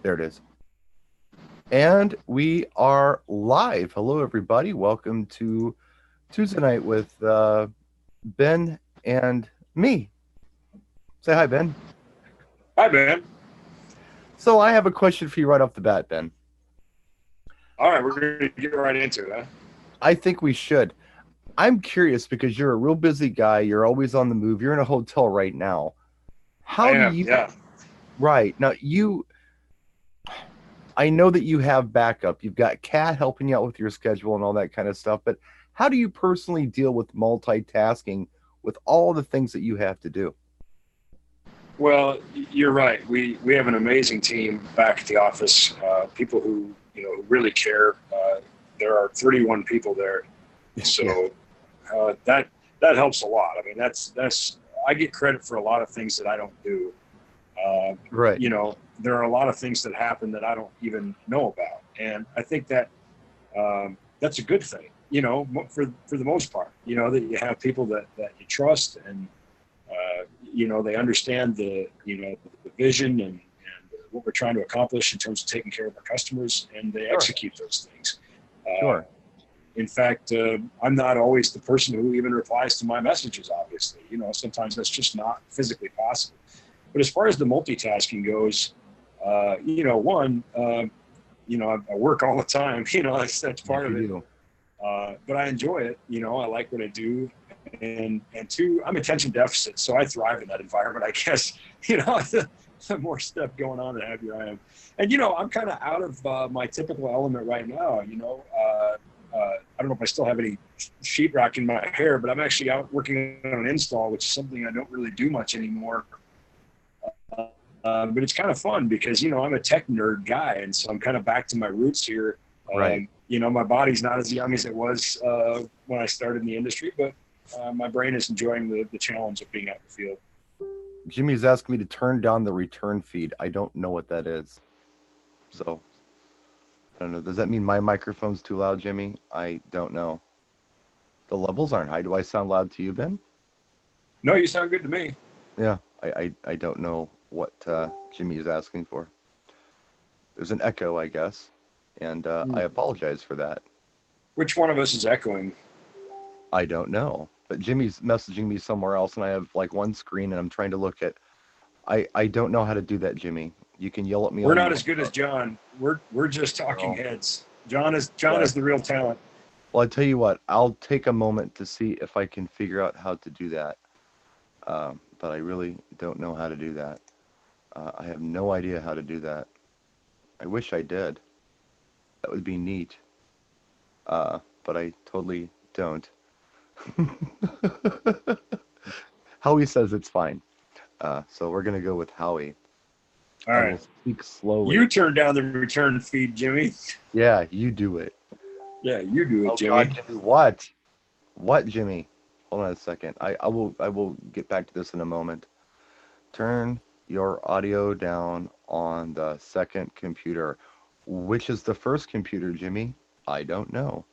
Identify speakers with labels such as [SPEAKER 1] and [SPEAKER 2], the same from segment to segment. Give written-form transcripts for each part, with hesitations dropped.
[SPEAKER 1] There it is. And we are live. Hello, everybody. Welcome to Tuesday night with Ben and me. Say hi, Ben.
[SPEAKER 2] Hi, Ben.
[SPEAKER 1] So I have a question for you right off the bat, Ben.
[SPEAKER 2] All right, we're going to get right into it, huh?
[SPEAKER 1] I think we should. I'm curious because you're a real busy guy. You're always on the move. You're in a hotel right now.
[SPEAKER 2] I
[SPEAKER 1] How do
[SPEAKER 2] am,
[SPEAKER 1] you,
[SPEAKER 2] yeah.
[SPEAKER 1] right now, I know that you have backup. You've got Kat helping you out with your schedule and all that kind of stuff. But how do you personally deal with multitasking with all the things that you have to do?
[SPEAKER 2] Well, you're right. We have an amazing team back at the office. People who who really care. There are 31 people there,
[SPEAKER 1] Yeah,
[SPEAKER 2] so that helps a lot. I mean, that's I get credit for a lot of things that I don't do. Uh,
[SPEAKER 1] right.
[SPEAKER 2] there are a lot of things that happen that I don't even know about, and I think that that's a good thing. For the most part, that you have people that you trust, and they understand the vision and what we're trying to accomplish in terms of taking care of our customers, and they
[SPEAKER 1] Sure.
[SPEAKER 2] execute those things. Uh,
[SPEAKER 1] Sure.
[SPEAKER 2] in fact, I'm not always the person who even replies to my messages. Obviously, sometimes that's just not physically possible. But as far as the multitasking goes, one, I work all the time. That's
[SPEAKER 1] Yes,
[SPEAKER 2] part
[SPEAKER 1] you
[SPEAKER 2] of it.
[SPEAKER 1] do.
[SPEAKER 2] But I enjoy it. I like what I do, and two, I'm attention deficit, so I thrive in that environment. I guess the more stuff going on, the happier I am. And I'm kind of out of my typical element right now. I don't know if I still have any sheetrock in my hair, but I'm actually out working on an install, which is something I don't really do much anymore. But it's kind of fun because I'm a tech nerd guy, and so I'm kind of back to my roots here.
[SPEAKER 1] Right.
[SPEAKER 2] My body's not as young as it was when I started in the industry, but my brain is enjoying the challenge of being out in the field.
[SPEAKER 1] Jimmy's asking me to turn down the return feed. I don't know what that is. So I don't know. Does that mean my microphone's too loud, Jimmy? I don't know. The levels aren't high. Do I sound loud to you, Ben?
[SPEAKER 2] No, you sound good to me.
[SPEAKER 1] Yeah. I don't know what Jimmy is asking for. There's an echo, I guess. And I apologize for that.
[SPEAKER 2] Which one of us is echoing?
[SPEAKER 1] I don't know. But Jimmy's messaging me somewhere else, and I have like one screen, and I'm trying to look at. I don't know how to do that, Jimmy. You can yell at me
[SPEAKER 2] We're
[SPEAKER 1] all you
[SPEAKER 2] not as
[SPEAKER 1] want.
[SPEAKER 2] good as John. We're just talking
[SPEAKER 1] Well,
[SPEAKER 2] heads. John
[SPEAKER 1] yeah.
[SPEAKER 2] is the real talent.
[SPEAKER 1] Well, I tell you what. I'll take a moment to see if I can figure out how to do that. But I really don't know how to do that. I have no idea how to do that. I wish I did. That would be neat. But I totally don't. Howie says it's fine. So we're gonna go with Howie.
[SPEAKER 2] All
[SPEAKER 1] I
[SPEAKER 2] right.
[SPEAKER 1] will speak slowly.
[SPEAKER 2] You turn down the return feed, Jimmy.
[SPEAKER 1] Yeah, you do it.
[SPEAKER 2] Yeah, you do it,
[SPEAKER 1] Oh God,
[SPEAKER 2] Jimmy.
[SPEAKER 1] Jimmy, what? What, Jimmy? Hold on a second. I will get back to this in a moment. Turn your audio down on the second computer. Which is the first computer, Jimmy? I don't know.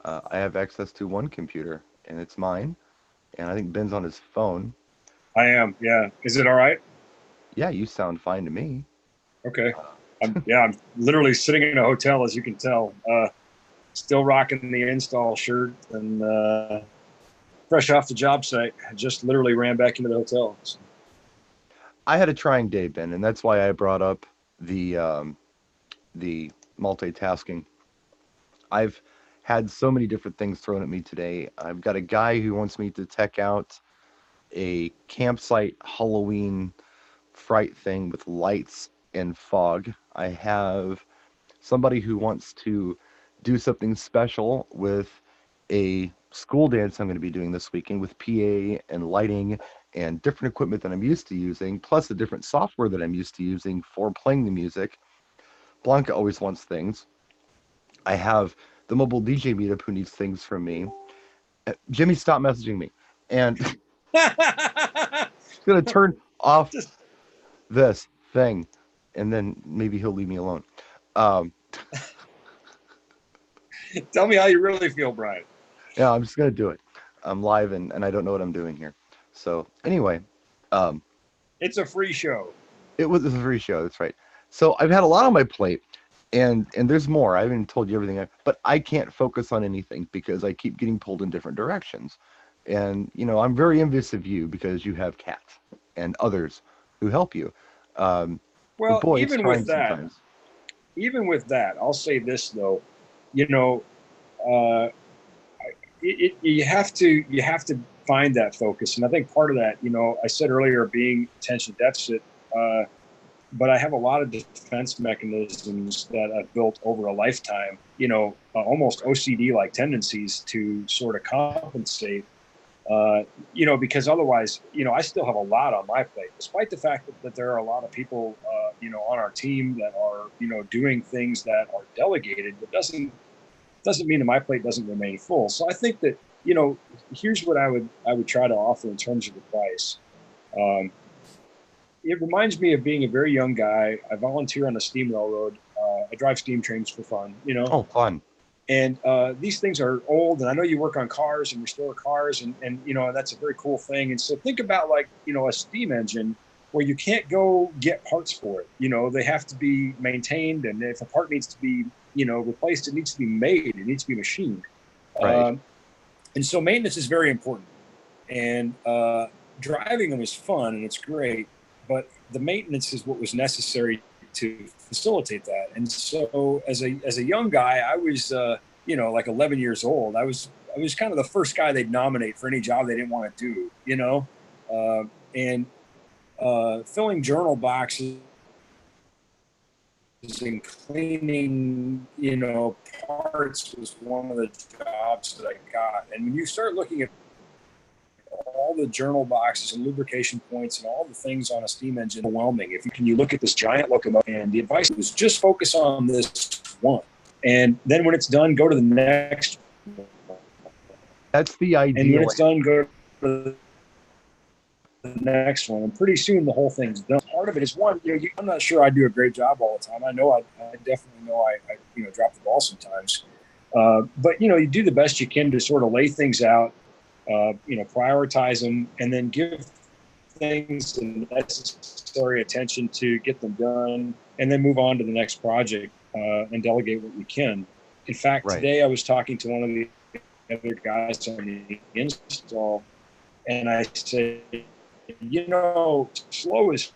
[SPEAKER 1] I have access to one computer, and it's mine. And I think Ben's on his phone.
[SPEAKER 2] I am. Yeah. Is it all right?
[SPEAKER 1] Yeah, you sound fine to me.
[SPEAKER 2] Okay. I'm literally sitting in a hotel, as you can tell. Still rocking the install shirt and fresh off the job site. I just literally ran back into the hotel. So,
[SPEAKER 1] I had a trying day, Ben, and that's why I brought up the multitasking. I've had so many different things thrown at me today. I've got a guy who wants me to tech out a campsite Halloween fright thing with lights and fog. I have somebody who wants to do something special with a school dance I'm going to be doing this weekend with PA and lighting and different equipment that I'm used to using, plus the different software that I'm used to using for playing the music. Blanca always wants things. I have the mobile DJ meetup who needs things from me. Jimmy, stop messaging me. And he's going to turn off
[SPEAKER 2] just
[SPEAKER 1] this thing, and then maybe he'll leave me alone. Um,
[SPEAKER 2] tell me how you really feel, Brian.
[SPEAKER 1] yeah, I'm just going to do it. I'm live, and I don't know what I'm doing here. So, anyway, um,
[SPEAKER 2] It's a free show.
[SPEAKER 1] it was a free show. That's right. So I've had a lot on my plate, and there's more. I haven't told you everything, but I can't focus on anything because I keep getting pulled in different directions. And I'm very envious of you because you have cats and others who help you. But
[SPEAKER 2] Well,
[SPEAKER 1] boy, it's trying sometimes.
[SPEAKER 2] even with that, I'll say this though, you know, uh, you have to find that focus, and I think part of that, I said earlier, being attention deficit, uh, but I have a lot of defense mechanisms that I've built over a lifetime, almost OCD like tendencies to sort of compensate, because otherwise, I still have a lot on my plate, despite the fact that there are a lot of people, on our team that are, doing things that are delegated, but doesn't mean that my plate doesn't remain full. So I think that, here's what I would try to offer in terms of advice. Um, it reminds me of being a very young guy. I volunteer on a steam railroad. I drive steam trains for fun,
[SPEAKER 1] Oh, fun.
[SPEAKER 2] and these things are old. And I know you work on cars and restore cars, and that's a very cool thing. And so think about, like, a steam engine where you can't go get parts for it. They have to be maintained, and if a part needs to be replaced, it needs to be made. It needs to be machined.
[SPEAKER 1] Right.
[SPEAKER 2] And so maintenance is very important. And driving them is fun and it's great, but the maintenance is what was necessary to facilitate that. And so as a young guy, I was like 11 years old. I was kind of the first guy they'd nominate for any job they didn't want to do, and filling journal boxes and cleaning, parts was one of the jobs that I got. And when you start looking at all the journal boxes and lubrication points and all the things on a steam engine, overwhelming. You look at this giant locomotive, and the advice was just focus on this one, and then when it's done, go to the next one.
[SPEAKER 1] That's the idea.
[SPEAKER 2] And when it's done, go to the next one, and pretty soon the whole thing's done. Part of it is, one, I'm not sure I do a great job all the time. I know I definitely know I drop the ball sometimes, but you do the best you can to sort of lay things out, prioritize them, and then give things the necessary attention to get them done, and then move on to the next project, and delegate what you can. In fact,
[SPEAKER 1] Right.
[SPEAKER 2] Today I was talking to one of the other guys on the install, and I said, slow is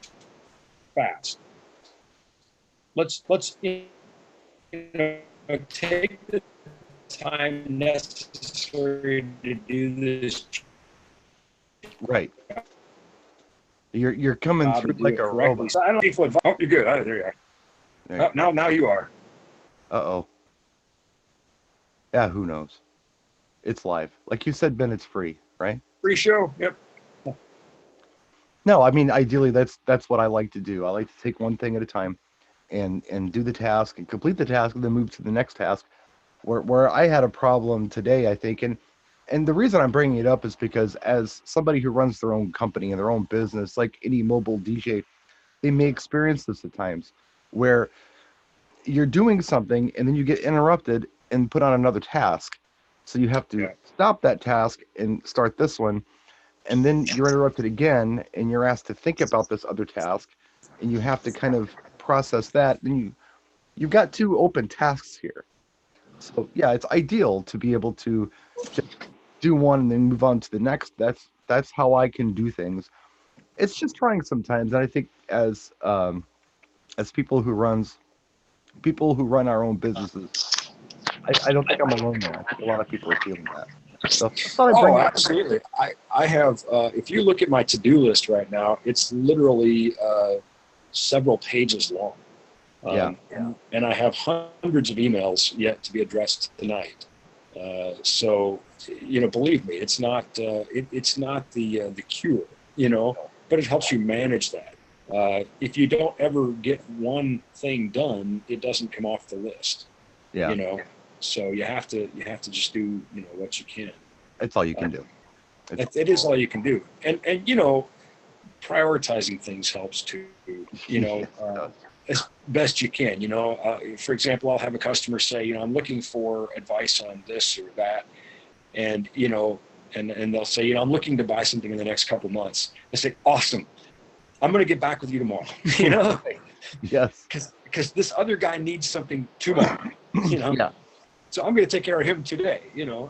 [SPEAKER 2] fast. Let's take the time necessary to do this.
[SPEAKER 1] Right. You're coming through like a robot.
[SPEAKER 2] So I don't think oh, you're good. Oh, there you are.
[SPEAKER 1] There.
[SPEAKER 2] Now you are.
[SPEAKER 1] Uh-oh. Yeah, who knows? It's live. Like you said, Ben, it's free, right?
[SPEAKER 2] Free show. Yep.
[SPEAKER 1] No, I mean, ideally, that's what I like to do. I like to take one thing at a time and do the task and complete the task and then move to the next task. Where I had a problem today, I think, and the reason I'm bringing it up is because as somebody who runs their own company and their own business, like any mobile DJ, they may experience this at times where you're doing something and then you get interrupted and put on another task. So you have to stop that task and start this one, and then you're interrupted again and you're asked to think about this other task, and you have to kind of process that. Then you've got two open tasks here. So yeah, it's ideal to be able to just do one and then move on to the next. That's how I can do things. It's just trying sometimes, and I think as people who run our own businesses, I don't think I'm alone there. I think a lot of people are feeling that. So I thought I'd bring it up.
[SPEAKER 2] Absolutely. I have, if you look at my to-do list right now, it's literally several pages long. And I have hundreds of emails yet to be addressed tonight. So, believe me, it's not it's not the cure, but it helps you manage that. If you don't ever get one thing done, it doesn't come off the list.
[SPEAKER 1] Yeah.
[SPEAKER 2] So you have to just do what you can.
[SPEAKER 1] It's all you can do.
[SPEAKER 2] It is all you can do, and prioritizing things helps too. As best you can. For example, I'll have a customer say, I'm looking for advice on this or that, and and they'll say, I'm looking to buy something in the next couple months. I say, awesome. I'm going to get back with you tomorrow.
[SPEAKER 1] Yes.
[SPEAKER 2] because this other guy needs something tomorrow, you know.
[SPEAKER 1] Yeah.
[SPEAKER 2] So I'm going to take care of him today,
[SPEAKER 1] Yeah.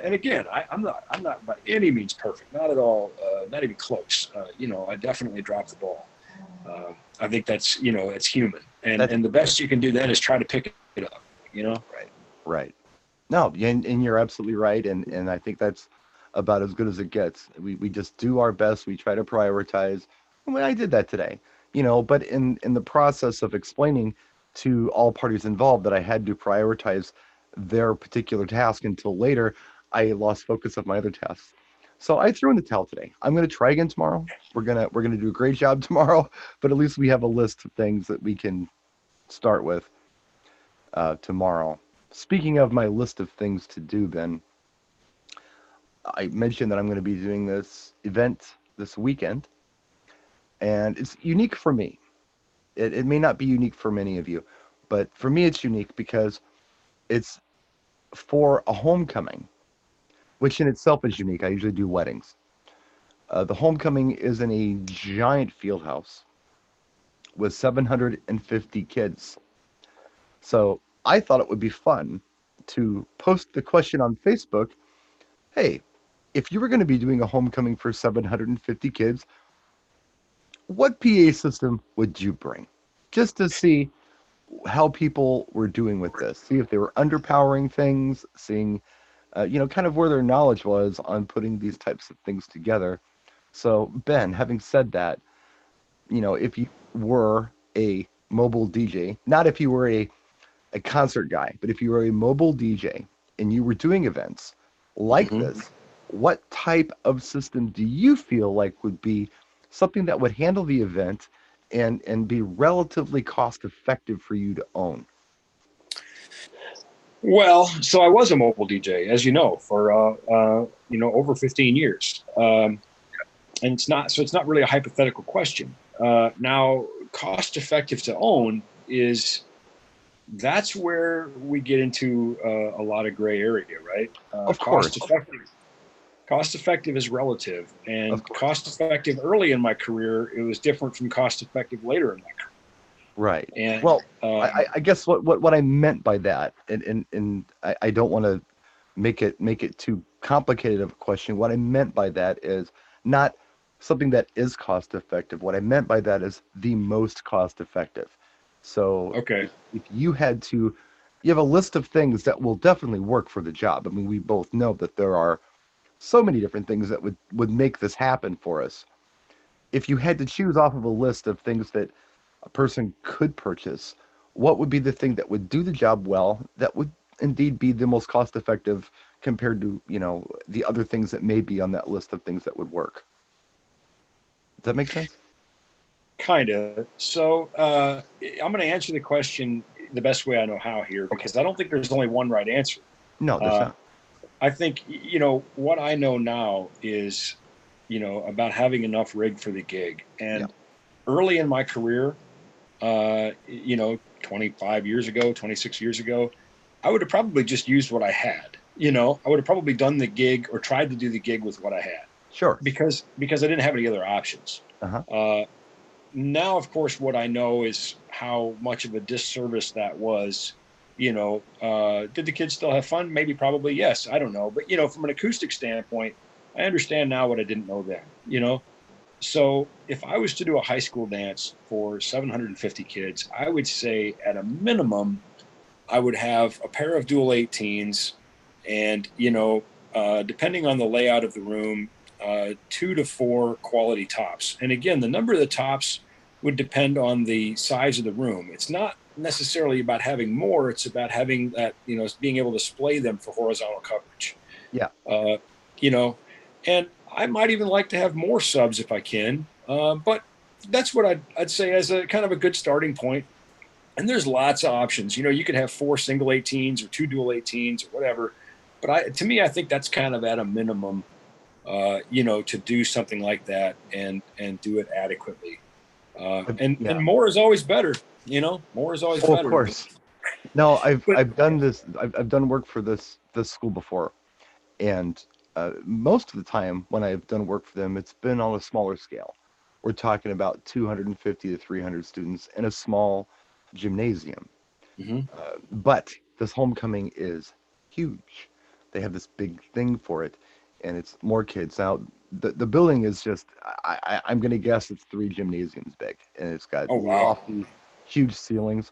[SPEAKER 2] and again, I'm not by any means perfect, not at all, not even close. I definitely dropped the ball. I think that's it's human, and
[SPEAKER 1] That's
[SPEAKER 2] and the best you can do then is try to pick it up. You know.
[SPEAKER 1] right. Right. No, and you're absolutely right. And I think that's about as good as it gets. We just do our best. We try to prioritize. Well, I did that today, but in the process of explaining to all parties involved that I had to prioritize their particular task until later, I lost focus of my other tasks. So I threw in the towel today. I'm gonna try again tomorrow. We're gonna do a great job tomorrow, but at least we have a list of things that we can start with tomorrow. Speaking of my list of things to do, Ben, I mentioned that I'm going to be doing this event this weekend, and it's unique for me. It may not be unique for many of you, but for me, it's unique because it's for a homecoming, which in itself is unique. I usually do weddings. The homecoming is in a giant field house with 750 kids. So I thought it would be fun to post the question on Facebook. Hey, if you were going to be doing a homecoming for 750 kids, what PA system would you bring? Just to see how people were doing with this, see if they were underpowering things, seeing, kind of where their knowledge was on putting these types of things together. So, Ben, having said that, if you were a mobile DJ, not if you were a concert guy, but if you were a mobile DJ and you were doing events like
[SPEAKER 2] Mm-hmm.
[SPEAKER 1] this, what type of system do you feel like would be something that would handle the event and be relatively cost effective for you to own?
[SPEAKER 2] Well, so I was a mobile DJ, as you know, for over 15 years, and it's not really a hypothetical question. Now, cost effective to own is that's where we get into a lot of gray area, right?
[SPEAKER 1] Of course,
[SPEAKER 2] Cost effective is relative,
[SPEAKER 1] of
[SPEAKER 2] and
[SPEAKER 1] course.
[SPEAKER 2] cost effective early in my career, it was different from cost effective later in my career.
[SPEAKER 1] Right.
[SPEAKER 2] And
[SPEAKER 1] Well, I guess what I meant by that, and I don't want to make it too complicated of a question. What I meant by that is not something that is cost effective. What I meant by that is the most cost effective. So
[SPEAKER 2] okay,
[SPEAKER 1] if you have a list of things that will definitely work for the job. I mean, we both know that there are so many different things that would make this happen for us. If you had to choose off of a list of things that a person could purchase, what would be the thing that would do the job well, that would indeed be the most cost effective compared to, the other things that may be on that list of things that would work? Does that make sense?
[SPEAKER 2] kind of. So I'm going to answer the question the best way I know how here,
[SPEAKER 1] Okay.
[SPEAKER 2] because I don't think there's only one right answer.
[SPEAKER 1] No, there's
[SPEAKER 2] Uh,
[SPEAKER 1] not.
[SPEAKER 2] I think what I know now is about having enough rig for the gig.
[SPEAKER 1] Yeah.
[SPEAKER 2] And early in my career, 25 years ago, 26 years ago, I would have probably just used what I had. I would have probably done the gig or tried to do the gig with what I had
[SPEAKER 1] Sure.
[SPEAKER 2] because I didn't have any other options.
[SPEAKER 1] Uh-huh.
[SPEAKER 2] Now, of course, what I know is how much of a disservice that was. Did the kids still have fun? Maybe, probably, yes. I don't know. But, from an acoustic standpoint, I understand now what I didn't know then. So if I was to do a high school dance for 750 kids, I would say at a minimum, I would have a pair of dual 18s and, depending on the layout of the room, 2 to 4 quality tops. And again, the number of the tops would depend on the size of the room. It's not necessarily about having more, it's about having that, being able to display them for horizontal coverage.
[SPEAKER 1] Yeah.
[SPEAKER 2] Uh, you know, and I might even like to have more subs if I can. But that's what I'd say as a kind of a good starting point. And there's lots of options. You could have 4 single 18s or 2 dual 18s or whatever. But to me, I think that's kind of at a minimum, to do something like that and do it adequately. And
[SPEAKER 1] Yeah.
[SPEAKER 2] more is always better. More is always
[SPEAKER 1] Oh, of
[SPEAKER 2] better.
[SPEAKER 1] course. No, I've
[SPEAKER 2] But
[SPEAKER 1] I've done this. I've done work for this school before, and most of the time when I've done work for them, it's been on a smaller scale. we're talking about 250 to 300 students in a small gymnasium.
[SPEAKER 2] Mm-hmm.
[SPEAKER 1] But this homecoming is huge. They have this big thing for it, and it's more kids. Now, the building is just, I'm going to guess it's 3 gymnasiums big, and it's got
[SPEAKER 2] Oh, wow.
[SPEAKER 1] lofty, huge ceilings.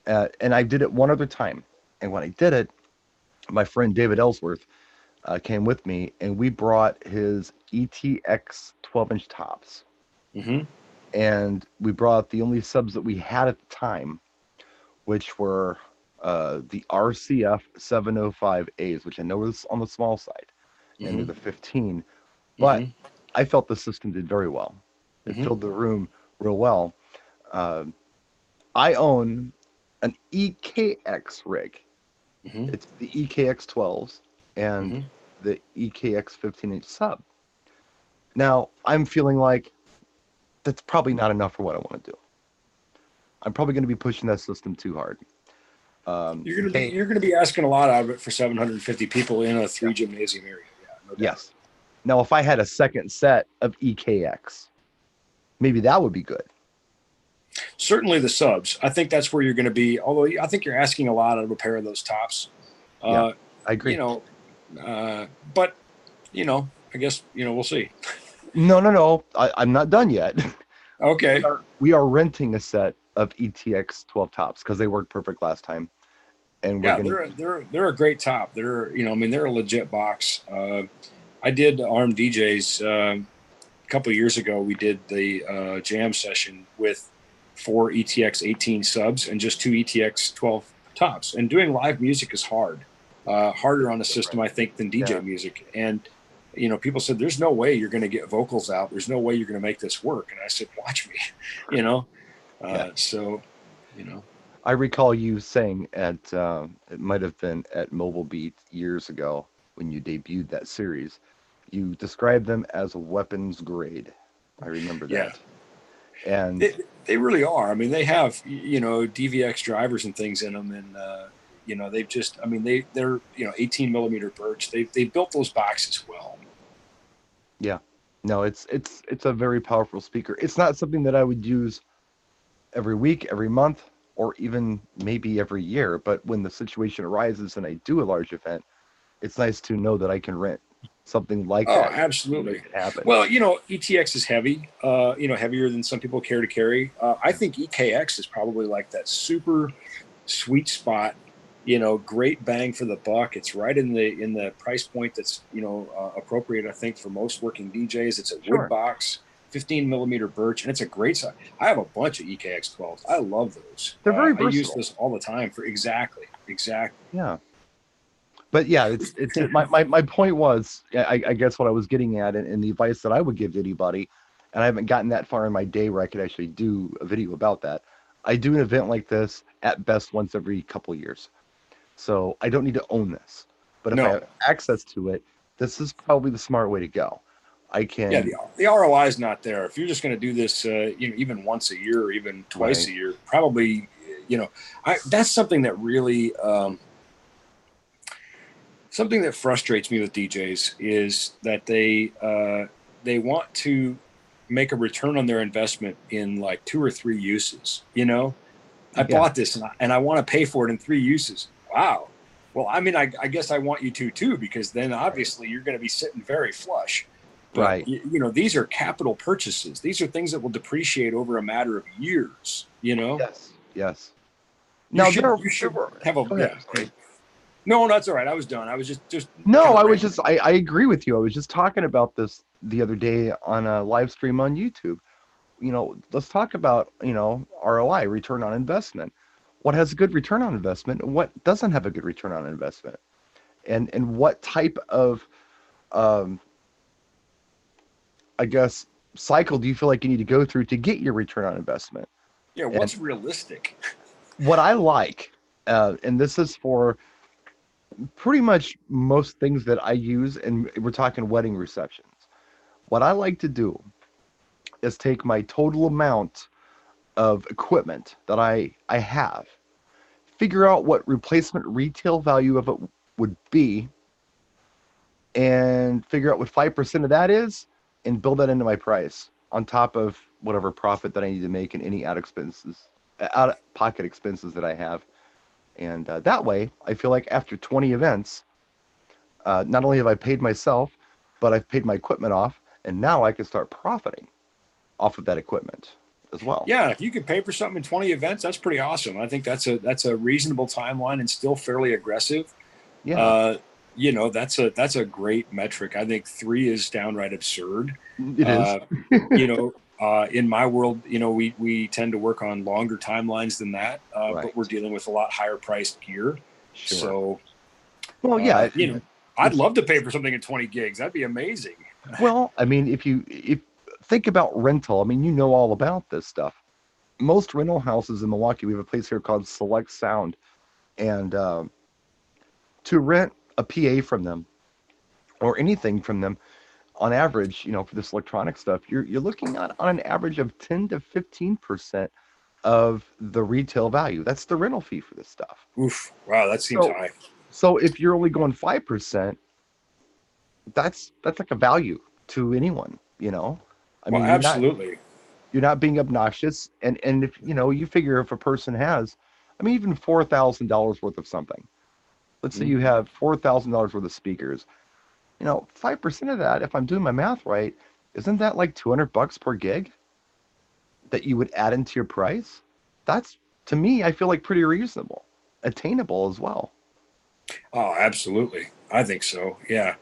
[SPEAKER 1] And I did it one other time. And when I did it, my friend David Ellsworth came with me, and we brought his ETX 12-inch tops.
[SPEAKER 2] Mm-hmm.
[SPEAKER 1] And we brought the only subs that we had at the time, which were the RCF 705As, which I know is on the small side, and they're
[SPEAKER 2] Mm-hmm.
[SPEAKER 1] the 15. But
[SPEAKER 2] Mm-hmm.
[SPEAKER 1] I felt the system did very well. It
[SPEAKER 2] Mm-hmm.
[SPEAKER 1] filled the room real well. Uh, I own an EKX rig.
[SPEAKER 2] Mm-hmm.
[SPEAKER 1] It's the EKX 12s and
[SPEAKER 2] Mm-hmm.
[SPEAKER 1] the EKX 15-inch sub. Now, I'm feeling like that's probably not enough for what I want to do. I'm probably going to be pushing that system too hard. Okay,
[SPEAKER 2] You're gonna be asking a lot out of it for 750 people in a
[SPEAKER 1] yeah,
[SPEAKER 2] 3 gymnasium area. Yeah, no doubt.
[SPEAKER 1] yes. Now, if I had a second set of EKX, maybe that would be good.
[SPEAKER 2] Certainly the subs. I think that's where you're going to be. Although I think you're asking a lot out of a pair of those tops.
[SPEAKER 1] Yeah,
[SPEAKER 2] Uh,
[SPEAKER 1] I
[SPEAKER 2] you
[SPEAKER 1] agree.
[SPEAKER 2] know, but I guess we'll see.
[SPEAKER 1] No, no, no. I'm not done yet.
[SPEAKER 2] Okay.
[SPEAKER 1] We are renting a set of ETX 12 tops because they worked perfect last time, and we're
[SPEAKER 2] Yeah,
[SPEAKER 1] gonna.
[SPEAKER 2] they're a great top. They're a legit box. I did Arm DJs a couple of years ago. We did the jam session with 4 ETX 18 subs and just 2 ETX 12 tops. And doing live music is hard, harder on a system I think than DJ
[SPEAKER 1] Yeah.
[SPEAKER 2] music. And people said, "There's no way you're going to get vocals out. There's no way you're going to make this work." And I said, "Watch me," you know.
[SPEAKER 1] Yeah.
[SPEAKER 2] So, you know.
[SPEAKER 1] I recall you saying it might have been at Mobile Beat years ago when you debuted that series. You described them as weapons grade. I remember
[SPEAKER 2] Yeah.
[SPEAKER 1] that. And
[SPEAKER 2] They really are. I mean, they have DVX drivers and things in them, and they've just. I mean, they're 18 millimeter birch. They built those boxes well.
[SPEAKER 1] yeah, no, it's a very powerful speaker. It's not something that I would use every week, every month, or even maybe every year. But when the situation arises and I do a large event, it's nice to know that I can rent something like
[SPEAKER 2] Oh,
[SPEAKER 1] that to
[SPEAKER 2] absolutely.
[SPEAKER 1] make it happen.
[SPEAKER 2] Well, ETX is heavy. Heavier than some people care to carry. I think EKX is probably like that super sweet spot. Great bang for the buck. It's right in the price point that's appropriate. I think for most working DJs, it's a wood
[SPEAKER 1] Sure.
[SPEAKER 2] box, 15 millimeter birch, and it's a great size. I have a bunch of EKX 12s. I love those.
[SPEAKER 1] They're very
[SPEAKER 2] I use
[SPEAKER 1] versatile.
[SPEAKER 2] those all the time for exactly.
[SPEAKER 1] Yeah. But yeah, it's my point was, I guess what I was getting at, and the advice that I would give to anybody, and I haven't gotten that far in my day where I could actually do a video about that. I do an event like this at best once every couple years. So I don't need to own this. But if I
[SPEAKER 2] No,
[SPEAKER 1] have access to it, this is probably the smart way to go. I
[SPEAKER 2] yeah,
[SPEAKER 1] can,
[SPEAKER 2] the ROI is not there. If you're just going to do this, even once a year or even twice
[SPEAKER 1] right.
[SPEAKER 2] a year, probably, that's something that really, something that frustrates me with DJs is that they want to make a return on their investment in like 2 or 3 uses. I
[SPEAKER 1] Yeah,
[SPEAKER 2] bought this and I want to pay for it in 3 uses. Wow. Well, I mean, I guess I want you to too, because then obviously you're going to be sitting very flush. But
[SPEAKER 1] right.
[SPEAKER 2] these are capital purchases. These are things that will depreciate over a matter of years.
[SPEAKER 1] Yes. Yes.
[SPEAKER 2] You
[SPEAKER 1] Now
[SPEAKER 2] should
[SPEAKER 1] there,
[SPEAKER 2] you
[SPEAKER 1] there
[SPEAKER 2] should
[SPEAKER 1] were,
[SPEAKER 2] have a
[SPEAKER 1] go ahead.
[SPEAKER 2] yeah.
[SPEAKER 1] Sorry.
[SPEAKER 2] No, that's all right. I was done. I was just
[SPEAKER 1] No,
[SPEAKER 2] kind of
[SPEAKER 1] I was
[SPEAKER 2] ranting.
[SPEAKER 1] just, I agree with you. I was just talking about this the other day on a live stream on YouTube. Let's talk about, ROI, return on investment. What has a good return on investment and what doesn't have a good return on investment? And what type of, um, I guess, cycle do you feel like you need to go through to get your return on investment?
[SPEAKER 2] Yeah,
[SPEAKER 1] And
[SPEAKER 2] what's realistic?
[SPEAKER 1] what I like, and this is for pretty much most things that I use, and we're talking wedding receptions. What I like to do is take my total amount of equipment that I have, figure out what replacement retail value of it would be, and figure out what 5% of that is, and build that into my price. on top of whatever profit that I need to make and any out of pocket expenses that I have. And that way, I feel like after 20 events, not only have I paid myself, but I've paid my equipment off, and now I can start profiting off of that equipment as well.
[SPEAKER 2] Yeah, if you could pay for something in 20 events, that's pretty awesome. I think that's a reasonable timeline and still fairly aggressive.
[SPEAKER 1] Yeah,
[SPEAKER 2] Uh, that's a great metric. I think 3 is downright absurd.
[SPEAKER 1] it is.
[SPEAKER 2] Uh, in my world, we tend to work on longer timelines than that, but we're
[SPEAKER 1] Right.
[SPEAKER 2] dealing with a lot higher priced gear.
[SPEAKER 1] Sure.
[SPEAKER 2] So,
[SPEAKER 1] Well, yeah,
[SPEAKER 2] I'd
[SPEAKER 1] it's
[SPEAKER 2] love to pay for something at 20 gigs. That'd be amazing.
[SPEAKER 1] well, I mean, if think about rental, I mean, you know all about this stuff. Most rental houses in Milwaukee, we have a place here called Select Sound, and to rent a PA from them or anything from them, on average, for this electronic stuff, you're looking at on an average of 10 to 15% of the retail value. That's the rental fee for this stuff.
[SPEAKER 2] Oof! Wow, that seems
[SPEAKER 1] So
[SPEAKER 2] high.
[SPEAKER 1] so if you're only going 5%, that's like a value to anyone, you know. I
[SPEAKER 2] Well,
[SPEAKER 1] mean,
[SPEAKER 2] absolutely.
[SPEAKER 1] you're not being obnoxious, and if you figure if a person has, I mean, even $4,000 worth of something. Let's say you
[SPEAKER 2] Mhm.
[SPEAKER 1] have $4,000 worth of speakers. 5% of that, if I'm doing my math right, isn't that like $200 per gig that you would add into your price? That's, to me, I feel like pretty reasonable, attainable as well.
[SPEAKER 2] Oh, absolutely. I think so. Yeah.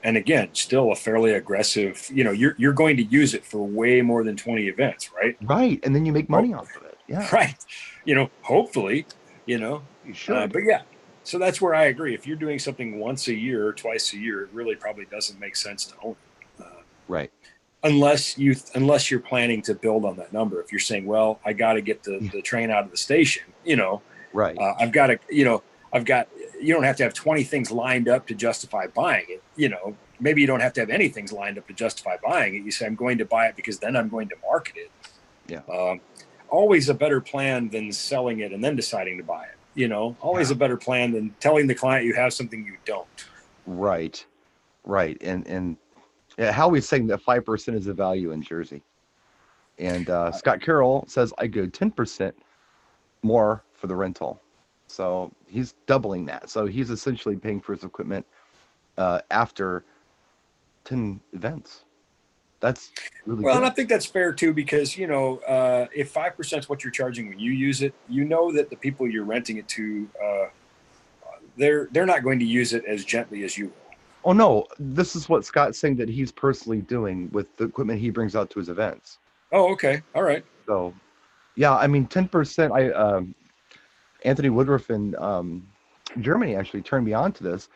[SPEAKER 2] And again, still a fairly aggressive. You're going to use it for way more than 20 events, right?
[SPEAKER 1] Right, and then you make
[SPEAKER 2] Oh,
[SPEAKER 1] money off of it. Yeah,
[SPEAKER 2] right. Hopefully, you know.
[SPEAKER 1] you should.
[SPEAKER 2] But yeah, so that's where I agree. If you're doing something once a year or twice a year, it really probably doesn't make sense to own it.
[SPEAKER 1] Right.
[SPEAKER 2] Unless you're planning to build on that number. If you're saying, well, I got to get
[SPEAKER 1] Yeah,
[SPEAKER 2] the train out of the station,
[SPEAKER 1] right.
[SPEAKER 2] I've got to, I've got, you don't have to have 20 things lined up to justify buying it. Maybe you don't have to have any things lined up to justify buying it. You say, I'm going to buy it because then I'm going to market it.
[SPEAKER 1] Yeah.
[SPEAKER 2] Always a better plan than selling it and then deciding to buy it. Always
[SPEAKER 1] Yeah.
[SPEAKER 2] a better plan than telling the client you have something you don't.
[SPEAKER 1] Right. Right. And yeah, Howie's saying that 5% is the value in Jersey. And Scott Carroll says I go 10% more for the rental. So he's doubling that. So he's essentially paying for his equipment after 10 events. That's really
[SPEAKER 2] Well, and I
[SPEAKER 1] good.
[SPEAKER 2] think that's fair too, because if 5% is what you're charging when you use it, that the people you're renting it to, they're not going to use it as gently as you will.
[SPEAKER 1] Oh no, this is what Scott's saying that he's personally doing with the equipment he brings out to his events.
[SPEAKER 2] Oh, okay, all right.
[SPEAKER 1] So yeah, I mean 10%. Anthony Woodruff in Germany actually turned me on to this.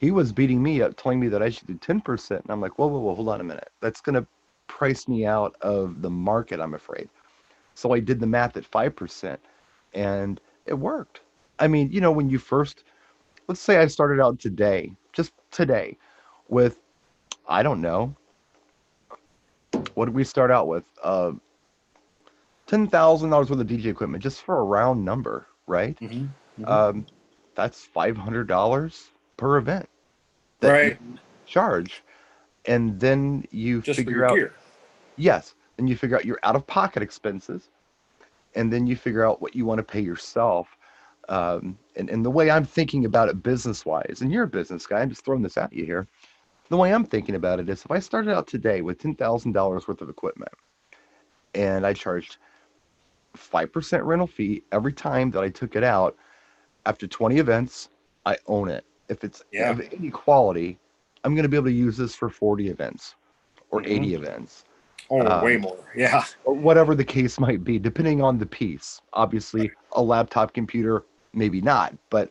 [SPEAKER 1] He was beating me up, telling me that I should do 10%, and I'm like, whoa, whoa, whoa, hold on a minute. That's gonna price me out of the market, I'm afraid. So I did the math at 5%, and it worked. I mean, when you first, let's say I started out today, just today, with, I don't know, what did we start out with? $10,000 worth of DJ equipment, just for a round number, right?
[SPEAKER 2] Mm-hmm. Mm-hmm.
[SPEAKER 1] Um, that's $500 per event that you
[SPEAKER 2] Right,
[SPEAKER 1] charge, and then you
[SPEAKER 2] just for
[SPEAKER 1] figure
[SPEAKER 2] your
[SPEAKER 1] out,
[SPEAKER 2] gear.
[SPEAKER 1] yes, then you figure out your out-of-pocket expenses, and then you figure out what you want to pay yourself. And the way I'm thinking about it business-wise, and you're a business guy, I'm just throwing this at you here. The way I'm thinking about it is if I started out today with $10,000 worth of equipment and I charged 5% rental fee every time that I took it out, after 20 events, I own it. If it's
[SPEAKER 2] Yeah.
[SPEAKER 1] of any quality, I'm going to be able to use this for 40 events or
[SPEAKER 2] Mm-hmm.
[SPEAKER 1] 80 events,
[SPEAKER 2] Oh, way
[SPEAKER 1] um,
[SPEAKER 2] more. Yeah.
[SPEAKER 1] or whatever the case might be, depending on the piece. Obviously, a laptop computer, maybe not, but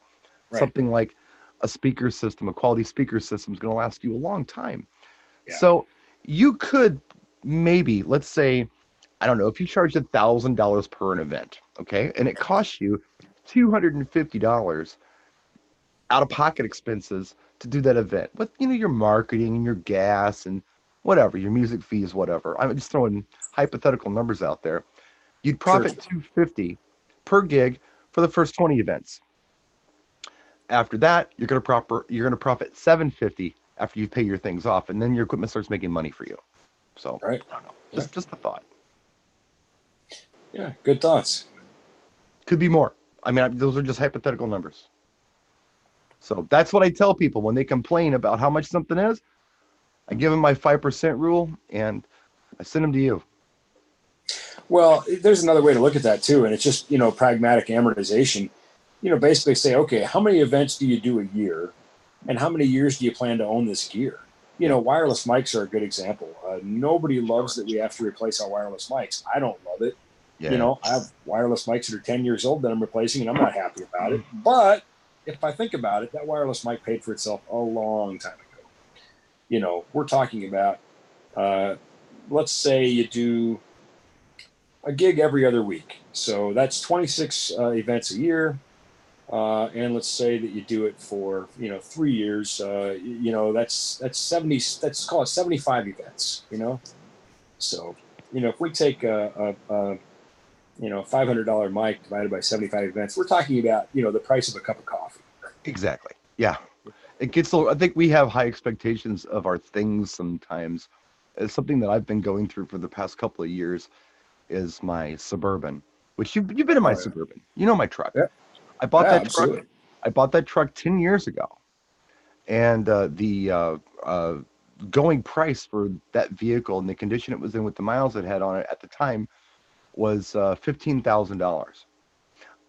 [SPEAKER 2] Right.
[SPEAKER 1] something like a speaker system, a quality speaker system is going to last you a long time.
[SPEAKER 2] Yeah.
[SPEAKER 1] So you could maybe, let's say, I don't know, if you charge $1,000 per an event, okay, and it costs you $250 out of pocket expenses to do that event with your marketing and your gas and whatever, your music fees, whatever. I'm just throwing hypothetical numbers out there. You'd
[SPEAKER 2] Sure.
[SPEAKER 1] profit 250 per gig for the first 20 events. After that, you're going to profit 750 after you pay your things off, and then your equipment starts making money for you. So
[SPEAKER 2] Right.
[SPEAKER 1] I don't know.
[SPEAKER 2] Yeah.
[SPEAKER 1] Just a thought.
[SPEAKER 2] Yeah. Good thoughts.
[SPEAKER 1] Could be more. I mean, those are just hypothetical numbers. So that's what I tell people when they complain about how much something is. I give them my 5% rule and I send them to you.
[SPEAKER 2] Well, there's another way to look at that too, and it's just pragmatic amortization. Basically say, okay, how many events do you do a year, and how many years do you plan to own this gear?
[SPEAKER 1] Yeah.
[SPEAKER 2] Wireless mics are a good example. Nobody loves that we have to replace our wireless mics. I don't love it.
[SPEAKER 1] Yeah.
[SPEAKER 2] I have wireless mics that are 10 years old that I'm replacing, and I'm not happy about it. But if I think about it, that wireless mic paid for itself a long time ago. We're talking about, let's say you do a gig every other week. So that's 26 events a year. And let's say that you do it for 3 years. That's 70. Let's call it 75 events. So if we take a $500 mic divided by 75 events, we're talking about the price of a cup of coffee.
[SPEAKER 1] Exactly. Yeah. It gets a little, I think we have high expectations of our things sometimes. It's something that I've been going through for the past couple of years is my Suburban, which you've been in my
[SPEAKER 2] Oh, yeah.
[SPEAKER 1] Suburban. You know my truck.
[SPEAKER 2] Yeah.
[SPEAKER 1] I bought
[SPEAKER 2] Yeah,
[SPEAKER 1] that truck.
[SPEAKER 2] absolutely.
[SPEAKER 1] I bought that truck 10 years ago. And the going price for that vehicle and the condition it was in with the miles it had on it at the time was $15,000.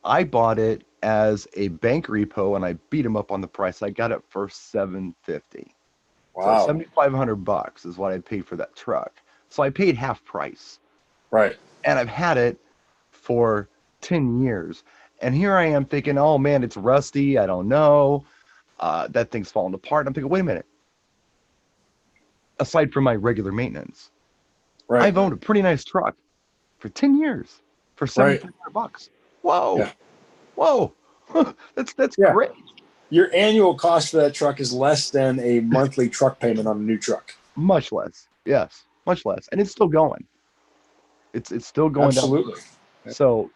[SPEAKER 1] I bought it as a bank repo and I beat him up on the price. I got it for $750. So
[SPEAKER 2] Wow.
[SPEAKER 1] $7,500 is what I paid for that truck. So I paid half price.
[SPEAKER 2] Right.
[SPEAKER 1] And I've had it for 10 years. And here I am thinking, oh man, it's rusty. I don't know. That thing's falling apart. I'm thinking, wait a minute. Aside from my regular maintenance,
[SPEAKER 2] Right.
[SPEAKER 1] I've owned a pretty nice truck for 10 years for
[SPEAKER 2] Right.
[SPEAKER 1] $7,500. Whoa.
[SPEAKER 2] Yeah.
[SPEAKER 1] Whoa. That's
[SPEAKER 2] Yeah.
[SPEAKER 1] great.
[SPEAKER 2] Your annual cost for that truck is less than a monthly truck payment on a new truck.
[SPEAKER 1] Much less. Yes. Much less. And it's still going. It's still going down.
[SPEAKER 2] Absolutely.
[SPEAKER 1] So,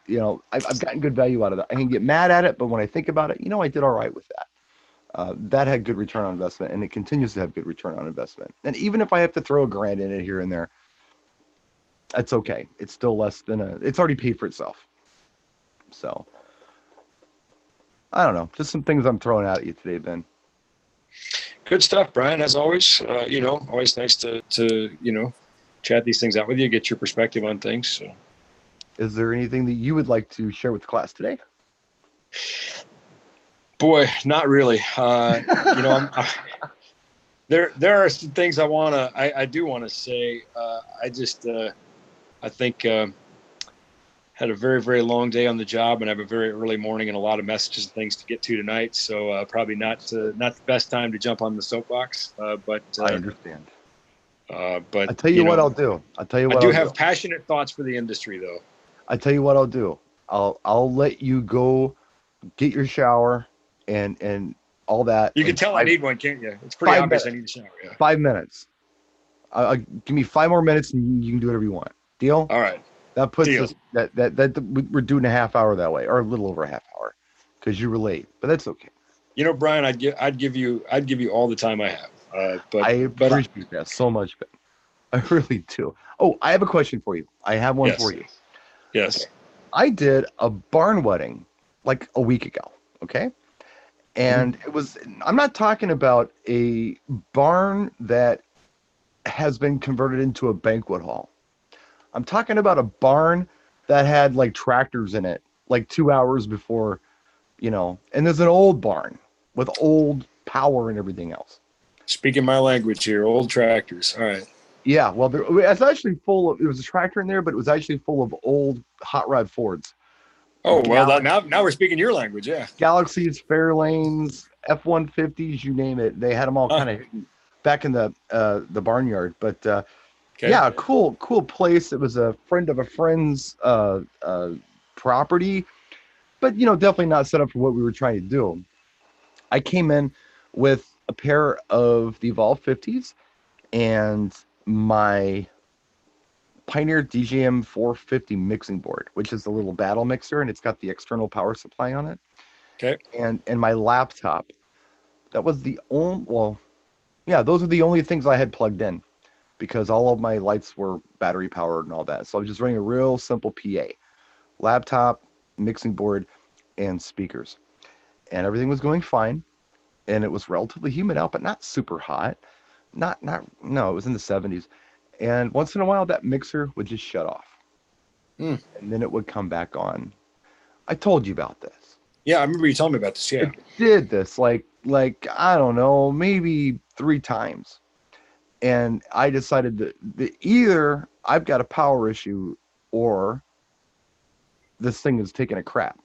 [SPEAKER 1] I've gotten good value out of that. I can get mad at it, but when I think about it, I did all right with that. That had good return on investment, and it continues to have good return on investment. And even if I have to throw $1,000 in it here and there, that's okay. It's still less than it's already paid for itself. So, I don't know. Just some things I'm throwing out at you today, Ben.
[SPEAKER 2] Good stuff, Brian. As always, always nice to chat these things out with you, get your perspective on things. So.
[SPEAKER 1] Is there anything that you would like to share with the class today?
[SPEAKER 2] Boy, not really. There are some things I do want to say. I think had a very, very long day on the job and have a very early morning and a lot of messages and things to get to tonight. So probably not the best time to jump on the soapbox. But
[SPEAKER 1] I understand.
[SPEAKER 2] But
[SPEAKER 1] I'll tell you what I'll do.
[SPEAKER 2] I do have passionate thoughts for the industry, though.
[SPEAKER 1] I tell you what I'll do. I'll let you go get your shower and all that.
[SPEAKER 2] You can tell I need one, can't you? It's pretty obvious I need a shower. Yeah.
[SPEAKER 1] 5 minutes. Give me 5 more minutes and you can do whatever you want. Deal?
[SPEAKER 2] All right.
[SPEAKER 1] That puts us that we're doing a half hour that way, or a little over a half hour, because you were late. But that's okay.
[SPEAKER 2] Brian, I'd give you all the time I have. But
[SPEAKER 1] I appreciate that so much, Ben. I really do. Oh, I have a question for you. I have one for you.
[SPEAKER 2] Yes.
[SPEAKER 1] I did a barn wedding like a week ago. Okay. And it was, I'm not talking about a barn that has been converted into a banquet hall. I'm talking about a barn that had like tractors in it, like 2 hours before, and there's an old barn with old power and everything else.
[SPEAKER 2] Speaking my language here, old tractors. All right.
[SPEAKER 1] Yeah, well, it's actually full of, there was a tractor in there, but it was actually full of old hot rod Fords.
[SPEAKER 2] Oh, well, now we're speaking your language, yeah.
[SPEAKER 1] Galaxies, Fairlanes, F-150s, you name it. They had them all kind of back in the barnyard. But yeah, cool place. It was a friend of a friend's property, but definitely not set up for what we were trying to do. I came in with a pair of the Evolve 50s and my Pioneer DJM 450 mixing board, which is a little battle mixer, and it's got the external power supply on it.
[SPEAKER 2] Okay.
[SPEAKER 1] And my laptop. That was the only, those are the only things I had plugged in. because all of my lights were battery powered and all that. So I was just running a real simple PA, laptop, mixing board, and speakers. And everything was going fine. And it was relatively humid out, but not super hot. No, it was in the 70s. And once in a while, that mixer would just shut off.
[SPEAKER 2] Mm.
[SPEAKER 1] And then it would come back on. I told you about this.
[SPEAKER 2] Yeah, I remember you telling me about this. Yeah.
[SPEAKER 1] It did this like I don't know, maybe 3 times. And I decided that either I've got a power issue or this thing is taking a crap.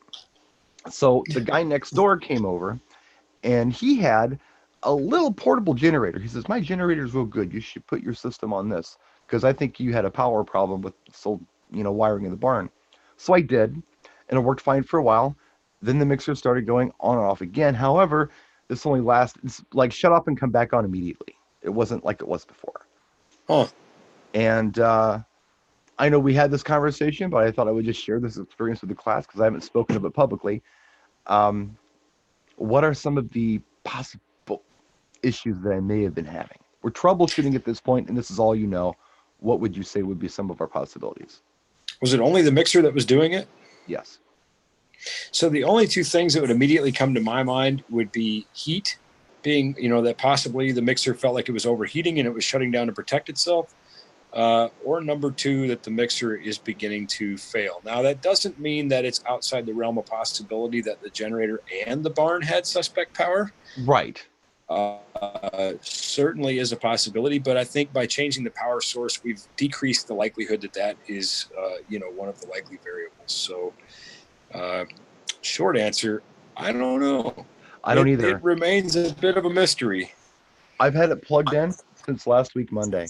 [SPEAKER 1] So the guy next door came over and he had a little portable generator. He says, "My generator's real good. You should put your system on this because I think you had a power problem with wiring in the barn." So I did, and it worked fine for a while. Then the mixer started going on and off again. However, this only lasts, it's like shut off and come back on immediately. It wasn't like it was before.
[SPEAKER 2] Huh.
[SPEAKER 1] And I know we had this conversation, but I thought I would just share this experience with the class because I haven't spoken of it publicly. Um, what are some of the possible issues that I may have been having? We're troubleshooting at this point, and this is all you know. What would you say would be some of our possibilities?
[SPEAKER 2] Was it only the mixer that was doing it?
[SPEAKER 1] Yes.
[SPEAKER 2] So the only two things that would immediately come to my mind would be heat, being, that possibly the mixer felt like it was overheating and it was shutting down to protect itself. Or number two, that the mixer is beginning to fail. Now, that doesn't mean that it's outside the realm of possibility that the generator and the barn had suspect power.
[SPEAKER 1] Right.
[SPEAKER 2] Certainly is a possibility, but I think by changing the power source, we've decreased the likelihood that is, one of the likely variables. So, short answer, I don't know.
[SPEAKER 1] I don't either.
[SPEAKER 2] It remains a bit of a mystery.
[SPEAKER 1] I've had it plugged in since last week, Monday.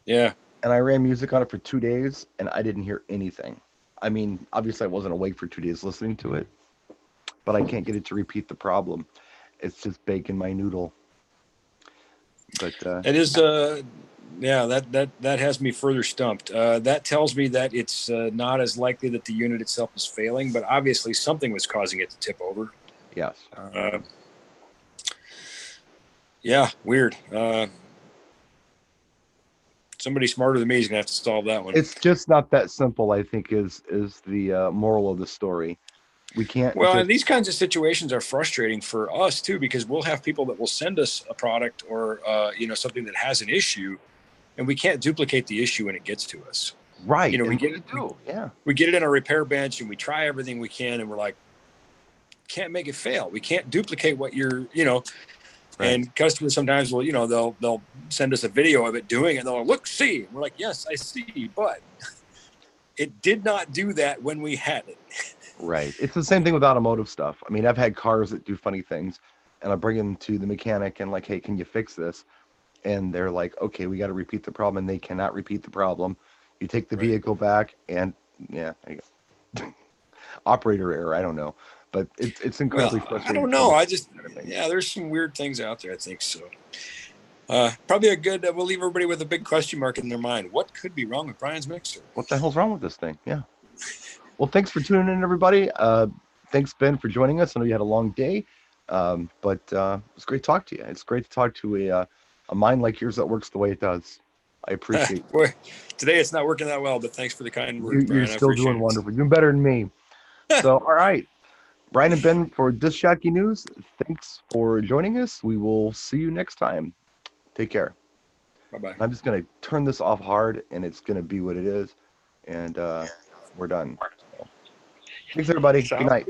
[SPEAKER 2] Yeah.
[SPEAKER 1] And I ran music on it for 2 days, and I didn't hear anything. I mean, obviously I wasn't awake for 2 days listening to it, but I can't get it to repeat the problem. It's just baking my noodle. But
[SPEAKER 2] it is that has me further stumped. That tells me that it's not as likely that the unit itself is failing, but obviously something was causing it to tip over.
[SPEAKER 1] Yes.
[SPEAKER 2] Yeah, weird. Somebody smarter than me is gonna have to solve that one.
[SPEAKER 1] It's just not that simple, I think, is the moral of the story. We can't.
[SPEAKER 2] Well, and these kinds of situations are frustrating for us too, because we'll have people that will send us a product or something that has an issue, and we can't duplicate the issue when it gets to us.
[SPEAKER 1] Right.
[SPEAKER 2] We get it. We get it in our repair bench, and we try everything we can, and we're like, can't make it fail. We can't duplicate what you're. Right. And customers sometimes will, they'll send us a video of it doing it. And they'll look, see. We're like, yes, I see, but it did not do that when we had it.
[SPEAKER 1] Right. It's the same thing with automotive stuff. I mean, I've had cars that do funny things, and I bring them to the mechanic and like, hey, can you fix this? And they're like, okay, we got to repeat the problem, and they cannot repeat the problem. You take the vehicle back, and yeah, there you go. Operator error. I don't know. But it's incredibly frustrating.
[SPEAKER 2] I don't know. There's some weird things out there, I think so. Probably we'll leave everybody with a big question mark in their mind. What could be wrong with Brian's mixer?
[SPEAKER 1] What the hell's wrong with this thing? Yeah. Well, thanks for tuning in, everybody. Thanks, Ben, for joining us. I know you had a long day, but it's great to talk to you. It's great to talk to a mind like yours that works the way it does. I appreciate it.
[SPEAKER 2] Boy, today it's not working that well, but thanks for the kind words, Brian.
[SPEAKER 1] You're still doing wonderful. You're doing better than me. So, all right. Brian and Ben for Disc Jockey News, thanks for joining us. We will see you next time. Take care.
[SPEAKER 2] Bye-bye.
[SPEAKER 1] I'm just going to turn this off hard, and it's going to be what it is, and we're done. Thanks, everybody. Good night.